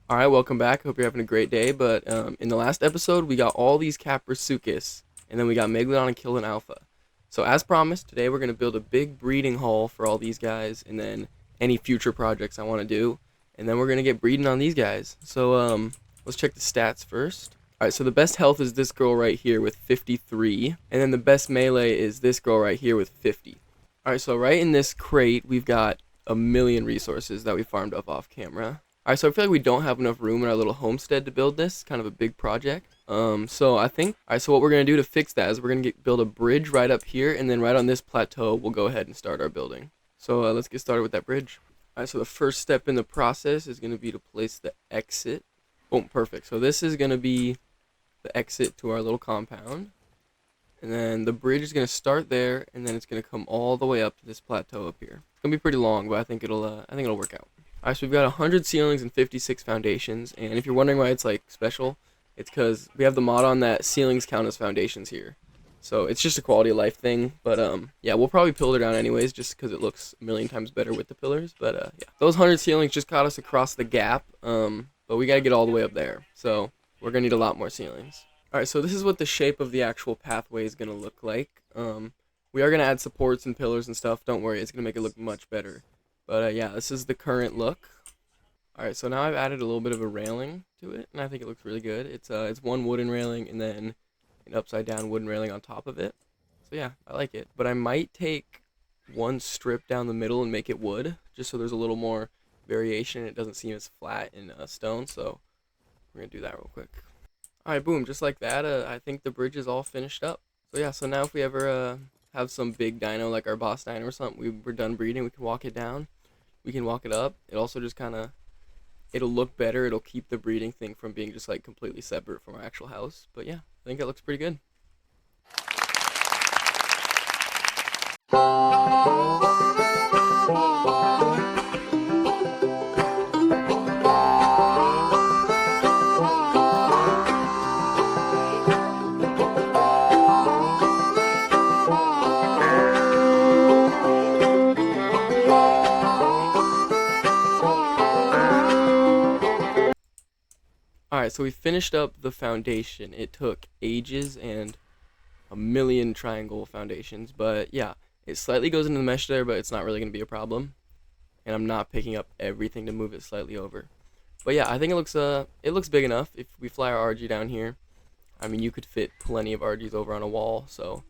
All right, welcome back. Hope you're having a great day. But in the last episode, we got all these Kaprosuchus, and then we got Megalodon and killed an alpha. So as promised, today we're going to build a big breeding hall for all these guys, and then any future projects I want to do. And then we're going to get breeding on these guys. So let's check the stats first. All right, so the best health is this girl right here with 53, and then the best melee is this girl right here with 50. All right, so right in this crate, we've got a million resources that we farmed up off camera. Alright, so I feel like we don't have enough room in our little homestead to build this. Kind of a big project. So I think, alright, so what we're going to do to fix that is we're going to build a bridge right up here, and then right on this plateau, we'll go ahead and start our building. So let's get started with that bridge. Alright, so the first step in the process is going to be to place the exit. Boom, perfect. So this is going to be the exit to our little compound. And then the bridge is going to start there, and then it's going to come all the way up to this plateau up here. It's going to be pretty long, but I think it'll work out. Alright, so we've got 100 ceilings and 56 foundations, and if you're wondering why it's like special, it's because we have the mod on that ceilings count as foundations here. So it's just a quality of life thing, but yeah, we'll probably pillar down anyways just because it looks a million times better with the pillars, but yeah. Those 100 ceilings just got us across the gap, but we gotta get all the way up there, so we're gonna need a lot more ceilings. Alright, so this is what the shape of the actual pathway is gonna look like. We are gonna add supports and pillars and stuff, don't worry, it's gonna make it look much better. But yeah, this is the current look. Alright, so now I've added a little bit of a railing to it, and I think it looks really good. It's one wooden railing and then an upside down wooden railing on top of it. So yeah, I like it. But I might take one strip down the middle and make it wood, just so there's a little more variation and it doesn't seem as flat in stone. So we're going to do that real quick. Alright, boom, just like that, I think the bridge is all finished up. So yeah, so now if we ever have some big dino like our boss dino or something, we're done breeding, we can walk it down. We can walk it up. It also just kind of, it'll look better. It'll keep the breeding thing from being just like completely separate from our actual house. But yeah, I think it looks pretty good. Alright, so we finished up the foundation. It took ages and a million triangle foundations, but yeah, it slightly goes into the mesh there, but it's not really going to be a problem. And I'm not picking up everything to move it slightly over. But yeah, I think it looks big enough. If we fly our RG down here, I mean, you could fit plenty of RGs over on a wall, so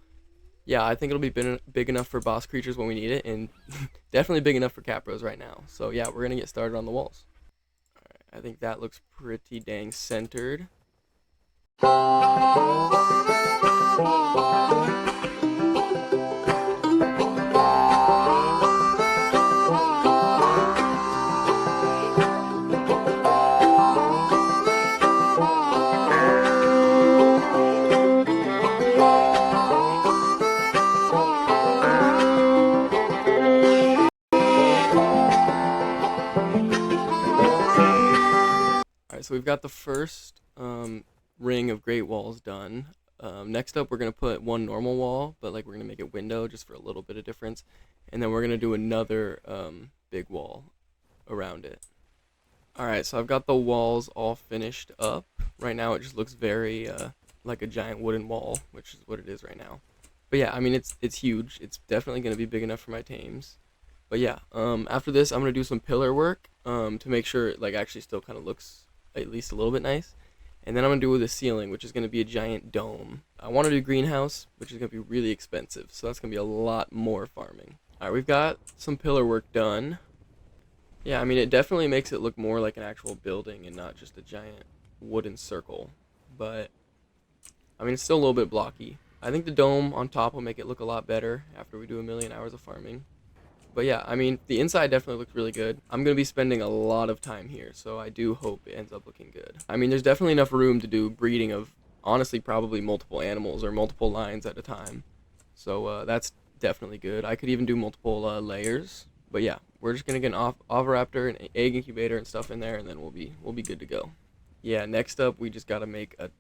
yeah, I think it'll be big enough for boss creatures when we need it, and definitely big enough for Capros right now. So yeah, we're going to get started on the walls. I think that looks pretty dang centered. Alright, so we've got the first ring of great walls done. Next up, we're going to put one normal wall, but like we're going to make it window just for a little bit of difference. And then we're going to do another big wall around it. Alright, so I've got the walls all finished up. Right now it just looks very like a giant wooden wall, which is what it is right now. But yeah, I mean, it's huge. It's definitely going to be big enough for my tames. But yeah, after this, I'm going to do some pillar work to make sure it like actually still kind of looks at least a little bit nice. And then I'm going to do with the ceiling, which is going to be a giant dome. I want to do greenhouse, which is going to be really expensive. So that's going to be a lot more farming. Alright, we've got some pillar work done. Yeah, I mean, it definitely makes it look more like an actual building and not just a giant wooden circle. But, I mean, it's still a little bit blocky. I think the dome on top will make it look a lot better after we do a million hours of farming. But yeah, I mean, the inside definitely looks really good. I'm going to be spending a lot of time here, so I do hope it ends up looking good. I mean, there's definitely enough room to do breeding of, honestly, probably multiple animals or multiple lines at a time. So that's definitely good. I could even do multiple layers. But yeah, we're just going to get an oviraptor, an egg incubator and stuff in there, and then we'll be good to go. Yeah, next up, we just got to make a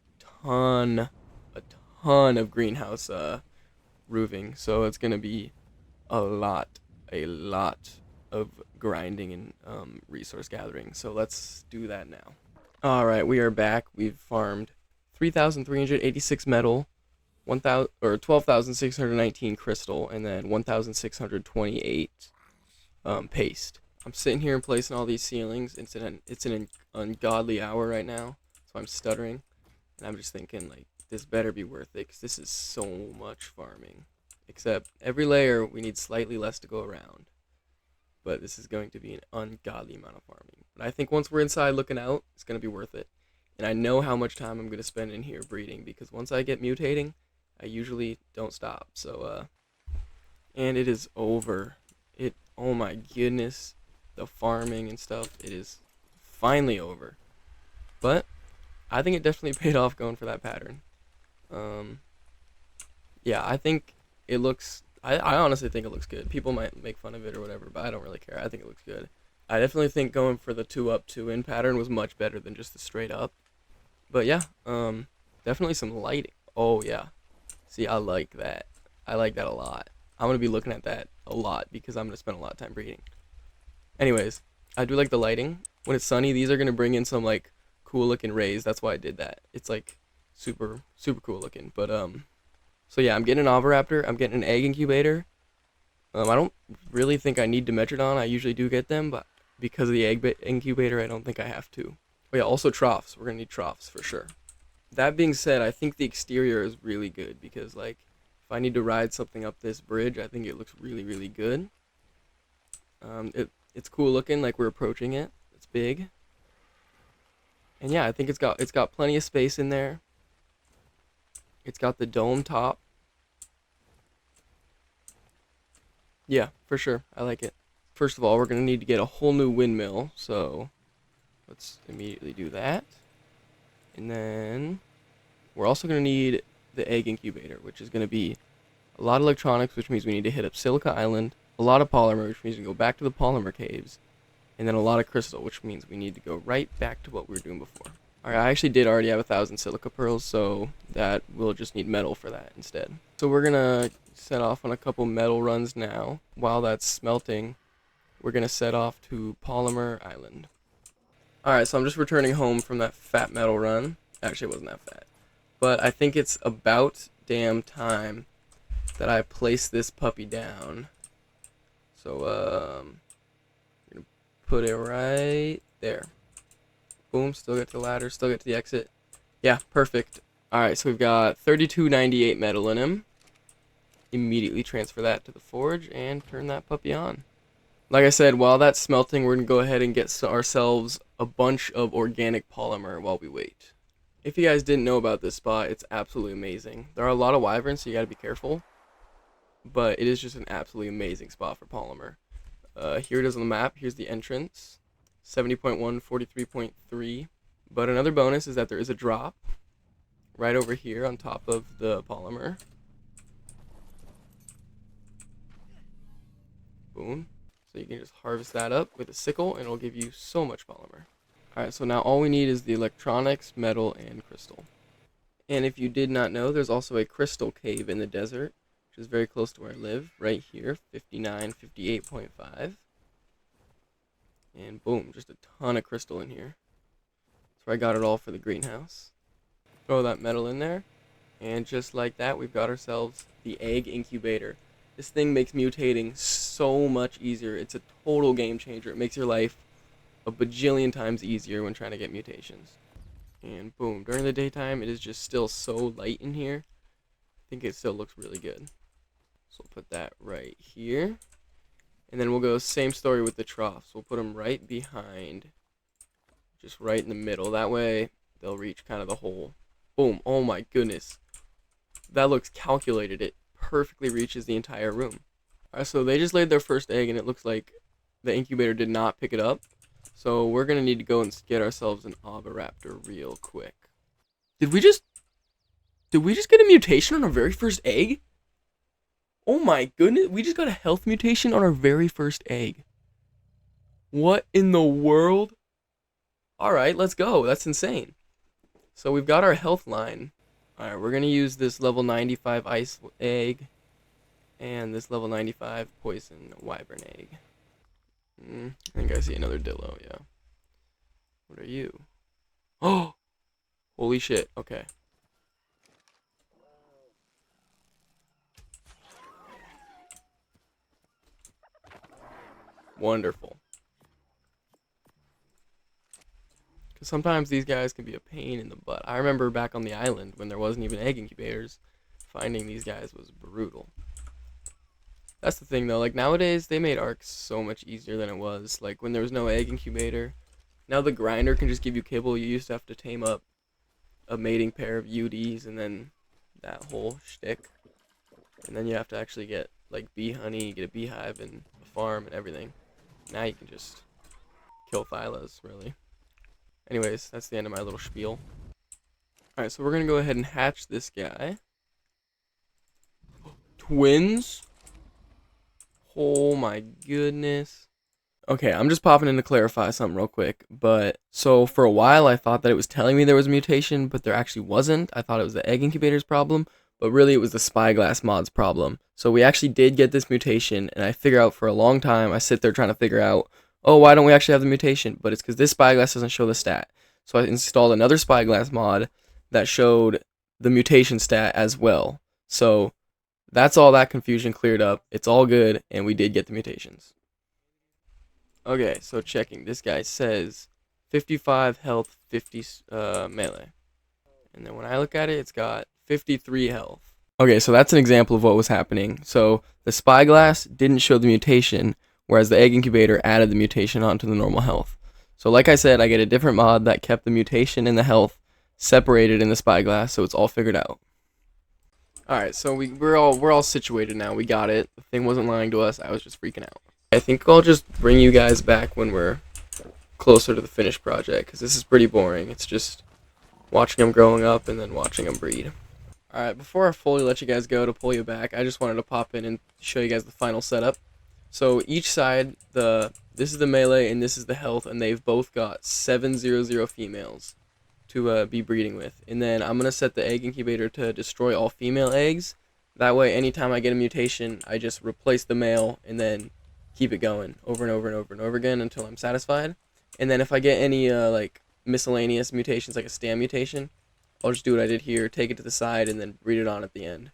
ton of greenhouse roofing. So it's going to be a lot of grinding and resource gathering. So let's do that now. Alright, we are back. We've farmed 3,386 metal, 1,000 or 12,619 crystal, and then 1,628 paste. I'm sitting here and placing all these ceilings. It's an ungodly hour right now, so I'm stuttering, and I'm just thinking like this better be worth it because this is so much farming. Except every layer we need slightly less to go around, but this is going to be an ungodly amount of farming. But I think once we're inside looking out, it's going to be worth it. And I know how much time I'm going to spend in here breeding because once I get mutating, I usually don't stop. So, and it is over. Oh my goodness, the farming and stuff, it is finally over. But I think it definitely paid off going for that pattern. Um, yeah, I think it looks. I honestly think it looks good. People might make fun of it or whatever, but I don't really care. I think it looks good. I definitely think going for the 2 up 2 in pattern was much better than just the straight up. But yeah, definitely some lighting. Oh yeah, see, I like that. I like that a lot. I'm gonna be looking at that a lot because I'm gonna spend a lot of time breeding. Anyways, I do like the lighting. When it's sunny, these are gonna bring in some like cool looking rays. That's why I did that. It's like super cool looking. But so yeah, I'm getting an oviraptor. I'm getting an egg incubator. I don't really think I need Dimetrodon. I usually do get them, but because of the egg incubator, I don't think I have to. Oh yeah, also troughs. We're gonna need troughs for sure. That being said, I think the exterior is really good because like if I need to ride something up this bridge, I think it looks really good. It's cool looking like we're approaching it. It's big. And yeah, I think it's got plenty of space in there. It's got the dome top. Yeah, for sure. I like it. First of all, we're going to need to get a whole new windmill, so let's immediately do that. And then we're also going to need the egg incubator, which is going to be a lot of electronics, which means we need to hit up Silica Island, a lot of polymer, which means we go back to the polymer caves, and then a lot of crystal, which means we need to go right back to what we were doing before. Alright, I actually did already have 1,000 silica pearls, so that we'll just need metal for that instead. So we're gonna set off on a couple metal runs now. While that's smelting, we're gonna set off to Polymer Island. Alright, so I'm just returning home from that fat metal run. Actually, it wasn't that fat. But I think it's about damn time that I place this puppy down. So, I'm gonna put it right there. Boom, still get to the ladder, still get to the exit. Yeah, perfect. Alright, so we've got 3298 metal in him. Immediately transfer that to the forge and turn that puppy on. Like I said, while that's smelting, we're going to go ahead and get ourselves a bunch of organic polymer while we wait. If you guys didn't know about this spot, it's absolutely amazing. There are a lot of wyverns, so you got to be careful. But it is just an absolutely amazing spot for polymer. Here it is on the map. Here's the entrance. 70.1, 43.3. But another bonus is that there is a drop right over here on top of the polymer. Boom. So you can just harvest that up with a sickle and it'll give you so much polymer. Alright, so now all we need is the electronics, metal, and crystal. And if you did not know, there's also a crystal cave in the desert, which is very close to where I live, right here, 59, 58.5. And boom, just a ton of crystal in here. That's where I got it all for the greenhouse. Throw that metal in there, and just like that, we've got ourselves the egg incubator. This thing makes mutating so much easier. It's a total game changer. It makes your life a bajillion times easier when trying to get mutations. And boom, during the daytime, it is just still so light in here. I think it still looks really good. So we'll put that right here. And then we'll go same story with the troughs. We'll put them right behind, just right in the middle. That way, they'll reach kind of the hole. Boom. Oh my goodness. That looks calculated. It perfectly reaches the entire room. Alright, so they just laid their first egg, and it looks like the incubator did not pick it up. So we're going to need to go and get ourselves an oviraptor real quick. Did we just get a mutation on our very first egg? Oh my goodness, we just got a health mutation on our very first egg. What in the world? Alright, let's go. That's insane. So we've got our health line. Alright, we're going to use this level 95 ice egg and this level 95 poison wyvern egg. I think I see another Dillo, yeah. What are you? Holy shit. Okay. Wonderful. Because sometimes these guys can be a pain in the butt. I remember back on the island when there wasn't even egg incubators, finding these guys was brutal. That's the thing though, like nowadays they made arcs so much easier than it was. Like when there was no egg incubator, now the grinder can just give you kibble. You used to have to tame up a mating pair of UDs and then that whole shtick. And then you have to actually get like bee honey, get a beehive and a farm and everything. Now you can just kill Thylas, really. Anyways, that's the end of my little spiel. Alright, so we're gonna go ahead and hatch this guy. Twins? Oh my goodness. Okay, I'm just popping in to clarify something real quick. But, so for a while I thought that it was telling me there was a mutation, but there actually wasn't. I thought it was the egg incubator's problem, but really it was the spyglass mod's problem. So we actually did get this mutation, and I figure out for a long time, I sit there trying to figure out, oh, why don't we actually have the mutation? But it's because this spyglass doesn't show the stat. So I installed another spyglass mod that showed the mutation stat as well. So that's all that confusion cleared up. It's all good, and we did get the mutations. Okay, so checking. This guy says 55 health, 50 melee. And then when I look at it, it's got 53 health. Okay, so that's an example of what was happening. So the spyglass didn't show the mutation, whereas the egg incubator added the mutation onto the normal health. So like I said, I get a different mod that kept the mutation and the health separated in the spyglass, so it's all figured out. Alright, so we're all situated now. We got it. The thing wasn't lying to us. I was just freaking out. I think I'll just bring you guys back when we're closer to the finished project, because this is pretty boring. It's just watching them growing up and then watching them breed. Alright, before I fully let you guys go to pull you back, I just wanted to pop in and show you guys the final setup. So each side, this is the melee and this is the health, and they've both got 700 females to be breeding with. And then I'm going to set the egg incubator to destroy all female eggs. That way, anytime I get a mutation, I just replace the male and then keep it going over and over and over and over again until I'm satisfied. And then if I get any like miscellaneous mutations, like a stam mutation, I'll just do what I did here, take it to the side, and then breed it on at the end.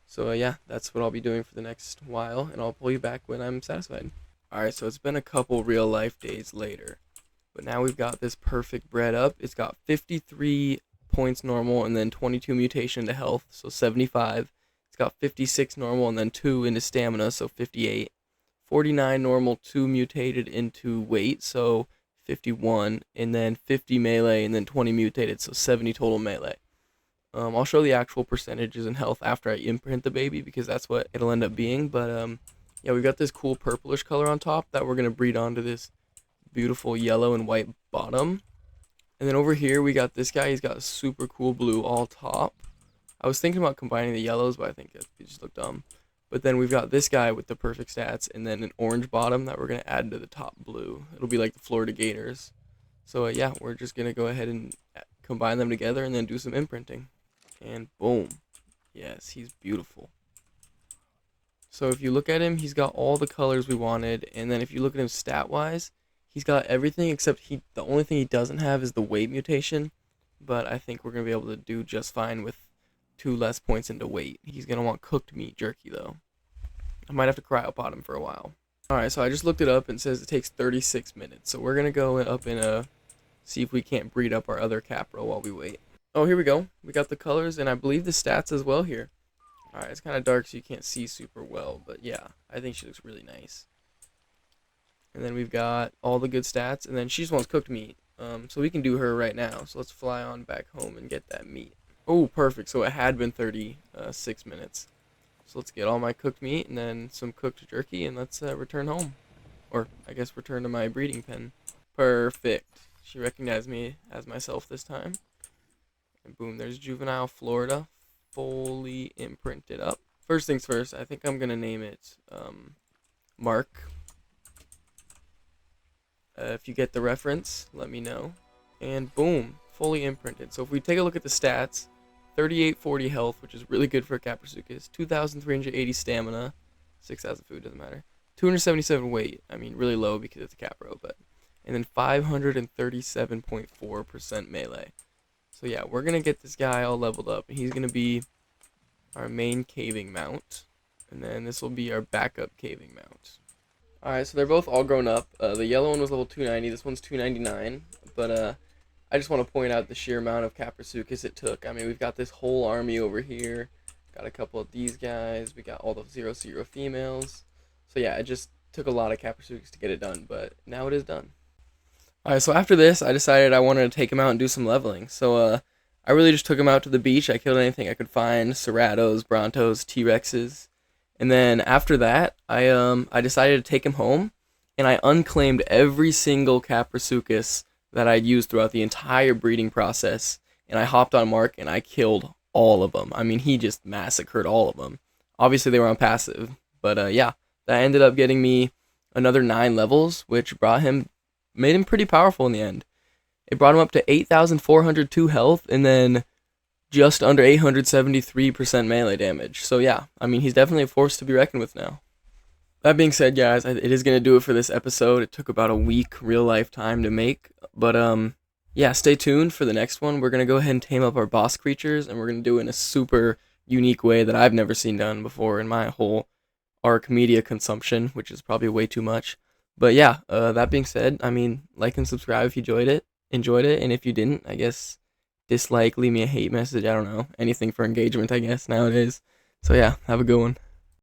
So yeah, that's what I'll be doing for the next while, and I'll pull you back when I'm satisfied. Alright, so it's been a couple real life days later, but now we've got this perfect bred up. It's got 53 points normal and then 22 mutation to health, so 75. It's got 56 normal and then 2 into stamina, so 58. 49 normal, 2 mutated into weight, so 51, and then 50 melee, and then 20 mutated, so 70 total melee. I'll show the actual percentages in health after I imprint the baby, because that's what it'll end up being, but yeah, we've got this cool purplish color on top that we're going to breed onto this beautiful yellow and white bottom. And then over here, we got this guy. He's got super cool blue all top. I was thinking about combining the yellows, but I think it just looked dumb. But then we've got this guy with the perfect stats, and then an orange bottom that we're going to add to the top blue. It'll be like the Florida Gators. So yeah, we're just going to go ahead and combine them together and then do some imprinting. And boom. Yes, he's beautiful. So if you look at him, he's got all the colors we wanted. And then if you look at him stat-wise, he's got everything except the only thing he doesn't have is the weight mutation. But I think we're going to be able to do just fine with 2 less points into weight. He's going to want cooked meat jerky, though. I might have to cryopod him for a while. Alright, so I just looked it up and it says it takes 36 minutes. So we're going to go up and see if we can't breed up our other Capro while we wait. Oh, here we go. We got the colors and I believe the stats as well here. Alright, it's kind of dark so you can't see super well, but yeah, I think she looks really nice. And then we've got all the good stats, and then she just wants cooked meat. So we can do her right now. So let's fly on back home and get that meat. Oh, perfect. So it had been 36 minutes. So let's get all my cooked meat and then some cooked jerky, and let's return home. Or, I guess, return to my breeding pen. Perfect. She recognized me as myself this time. And boom, there's Juvenile Florida. Fully imprinted up. First things first, I think I'm going to name it Mark. If you get the reference, let me know. And boom, fully imprinted. So if we take a look at the stats, 3840 health, which is really good for a Kaprosuchus, 2380 stamina, 6000 food, doesn't matter, 277 weight, I mean really low because it's a Capro, but, and then 537.4% melee. So yeah, we're gonna get this guy all leveled up. He's gonna be our main caving mount, and then this will be our backup caving mount. Alright, so they're both all grown up. The yellow one was level 290, this one's 299, but I just want to point out the sheer amount of Kaprosuchus it took. I mean, we've got this whole army over here, got a couple of these guys, we got all the 0-0 females. So yeah, it just took a lot of Kaprosuchus to get it done, but now it is done. Alright, so after this, I decided I wanted to take him out and do some leveling. So I really just took him out to the beach. I killed anything I could find, Ceratos, Brontos, T-Rexes. And then after that, I decided to take him home, and I unclaimed every single Kaprosuchus that I'd used throughout the entire breeding process, and I hopped on Mark and I killed all of them. I mean, he just massacred all of them. Obviously, they were on passive, but yeah, that ended up getting me another 9 levels, which made him pretty powerful in the end. It brought him up to 8,402 health, and then just under 873% melee damage. So yeah, I mean, he's definitely a force to be reckoned with now. That being said, guys, it is going to do it for this episode. It took about a week real life time to make, but yeah, stay tuned for the next one. We're going to go ahead and tame up our boss creatures, and we're going to do it in a super unique way that I've never seen done before in my whole Ark media consumption, which is probably way too much. But yeah, that being said, I mean, like and subscribe if you enjoyed it, and if you didn't, I guess dislike, leave me a hate message, I don't know, anything for engagement, I guess, nowadays. So yeah, have a good one.